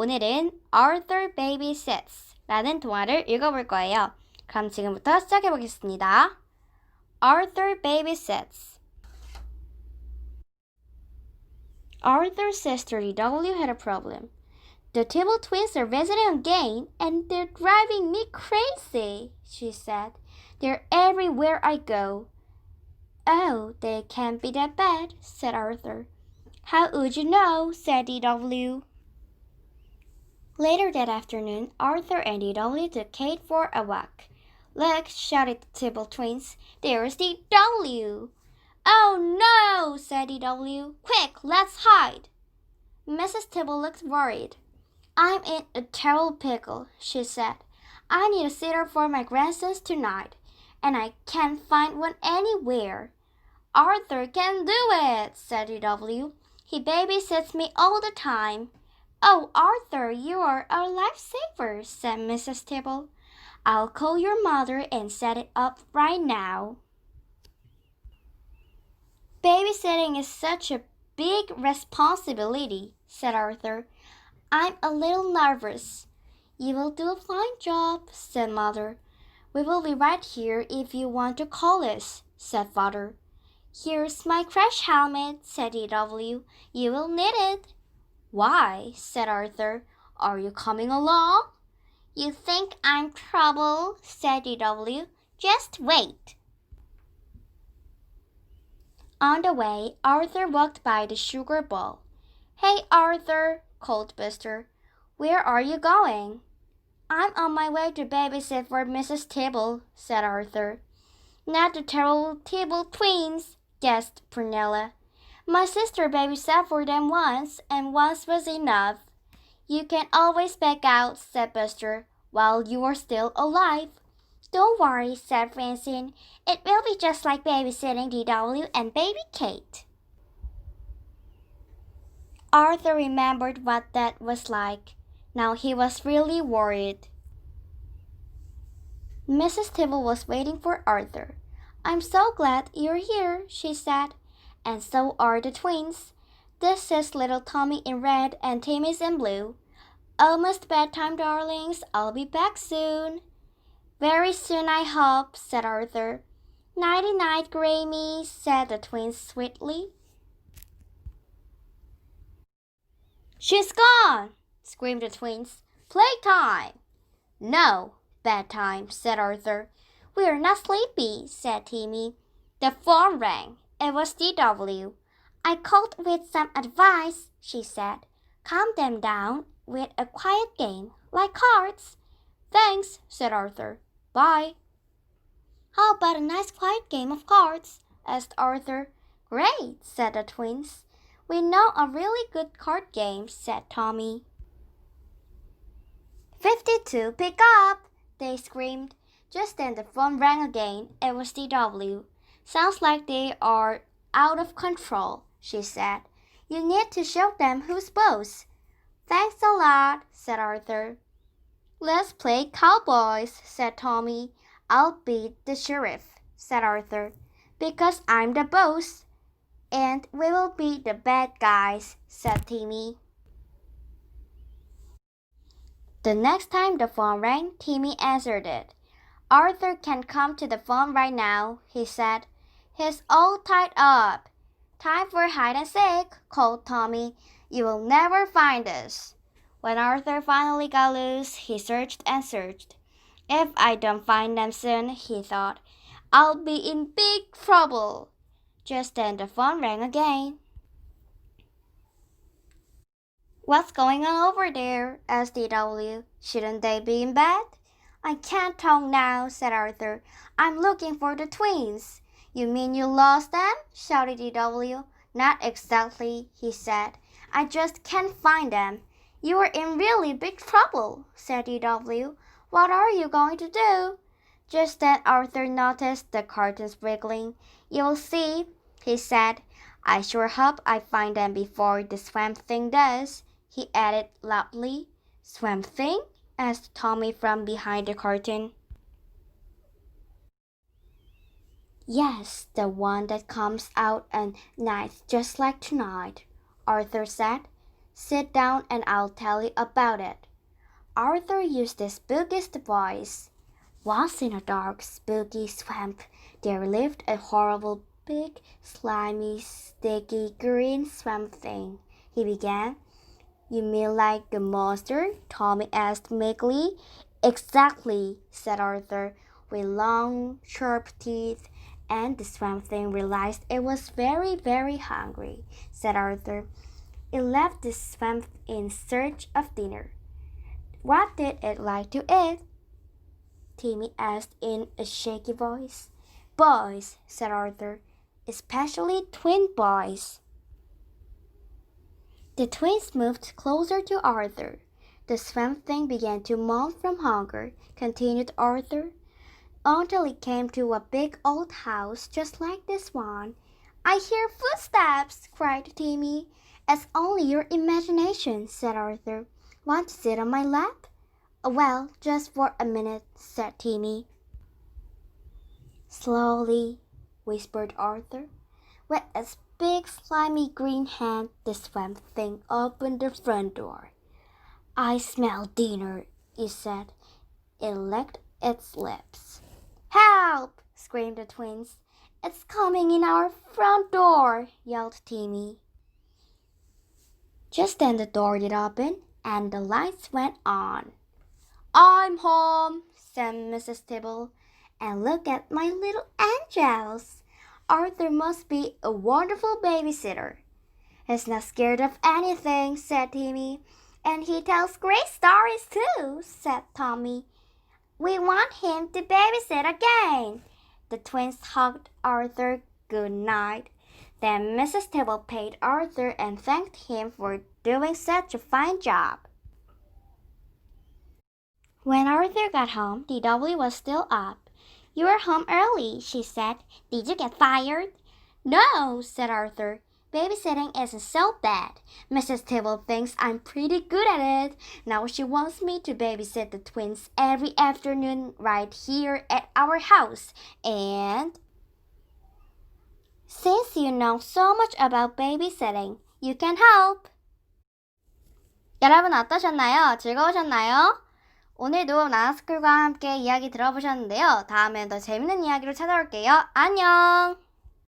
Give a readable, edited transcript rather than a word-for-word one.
오늘은 Arthur babysits 라는 동화를 읽어볼 거예요. 그럼 지금부터 시작해 보겠습니다. Arthur babysits. Arthur's sister W had a problem. The Tibble twins are visiting again, and they're driving me crazy, she said. They're everywhere I go. Oh, they can't be that bad, said Arthur. How would you know, said DW. Later that afternoon, Arthur and DW took Kate for a walk. Look, shouted the Tibble twins. There's DW. Oh no, said DW. Quick, let's hide. Mrs. Tibble looked worried. I'm in a terrible pickle, she said. I need a sitter for my grandsons tonight, and I can't find one anywhere. Arthur can do it, said DW. He babysits me all the time. Oh, Arthur, you are a lifesaver, said Mrs. Tibble. I'll call your mother and set it up right now. Babysitting is such a big responsibility, said Arthur. I'm a little nervous. You will do a fine job, said Mother. We will be right here if you want to call us, said Father. Here's my crash helmet, said DW. You will need it. Why, said Arthur. Are you coming along? You think I'm trouble, said DW. Just wait. On the way, Arthur walked by the sugar bowl. Hey, Arthur, called Buster. Where are you going? I'm on my way to babysit for Mrs. Tibble, said Arthur. Not the terrible Tibble twins, guessed Prunella. My sister babysat for them once, and once was enough. You can always back out, said Buster, while you are still alive. Don't worry, said Francine. It will be just like babysitting DW and baby Kate. Arthur remembered what that was like. Now he was really worried. Mrs. Tibble was waiting for Arthur. I'm so glad you're here, she said. And so are the twins. This is little Tommy in red and Timmy's in blue. Almost bedtime, darlings. I'll be back soon. Very soon, I hope, said Arthur. Nighty-night, Grammy, said the twins sweetly. She's gone, screamed the twins. Playtime. No, bedtime, said Arthur. We're not sleepy, said Timmy. The phone rang. It was DW. I called with some advice, she said. Calm them down with a quiet game, like cards. Thanks, said Arthur. Bye. How about a nice quiet game of cards? Asked Arthur. Great, said the twins. We know a really good card game, said Tommy. 52, pick up, they screamed. Just then the phone rang again. It was DW. Sounds like they are out of control, she said. You need to show them who's boss. Thanks a lot, said Arthur. Let's play cowboys, said Tommy. I'll be the sheriff, said Arthur, because I'm the boss. And we will be the bad guys, said Timmy. The next time the phone rang, Timmy answered it. Arthur can't come to the phone right now, he said. He's all tied up. Time for hide and seek, called Tommy. You will never find us. When Arthur finally got loose, he searched and searched. If I don't find them soon, he thought, I'll be in big trouble. Just then the phone rang again. What's going on over there? asked DW. Shouldn't they be in bed? I can't talk now, said Arthur. I'm looking for the twins. You mean you lost them? shouted DW. Not exactly, he said. I just can't find them. You are in really big trouble, said DW. What are you going to do? Just then Arthur noticed the curtains wriggling. You'll see, he said. I sure hope I find them before the swamp thing does, he added loudly. Swamp thing? asked Tommy from behind the curtain. Yes, the one that comes out at night just like tonight, Arthur said. Sit down and I'll tell you about it. Arthur used the spookiest voice. Once in a dark, spooky swamp, there lived a horrible, big, slimy, sticky, green swamp thing. He began. You mean like a monster? Tommy asked meekly. Exactly, said Arthur, with long, sharp teeth. And the swamp thing realized it was very, very hungry, said Arthur. It left the swamp in search of dinner. What did it like to eat? Timmy asked in a shaky voice. Boys, said Arthur, especially twin boys. The twins moved closer to Arthur. The swamp thing began to moan from hunger, continued Arthur, until it came to a big old house just like this one. I hear footsteps, cried Timmy. It's only your imagination, said Arthur. Want to sit on my lap? Well, just for a minute, said Timmy. Slowly, whispered Arthur. With its big slimy green hand, the swamp thing opened the front door. I smell dinner, it said. It licked its lips. Help! Screamed the twins. It's coming in our front door, yelled Timmy. Just then the door did open, and the lights went on. I'm home, said Mrs. Tibble, and look at my little angels. Arthur must be a wonderful babysitter. He's not scared of anything, said Timmy, and he tells great stories too, said Tommy. We want him to babysit again. The twins hugged Arthur good night. Then Mrs. Tibble paid Arthur and thanked him for doing such a fine job. When Arthur got home, DW was still up. You were home early, she said. Did you get fired? No, said Arthur. Babysitting isn't so bad. Mrs. Tibble thinks I'm pretty good at it. Now she wants me to babysit the twins every afternoon right here at our house. And since you know so much about babysitting, you can help. 여러분 어떠셨나요? 즐거우셨나요? 오늘도 나나스쿨과 함께 이야기 들어보셨는데요. 다음엔 더 재밌는 이야기로 찾아올게요. 안녕!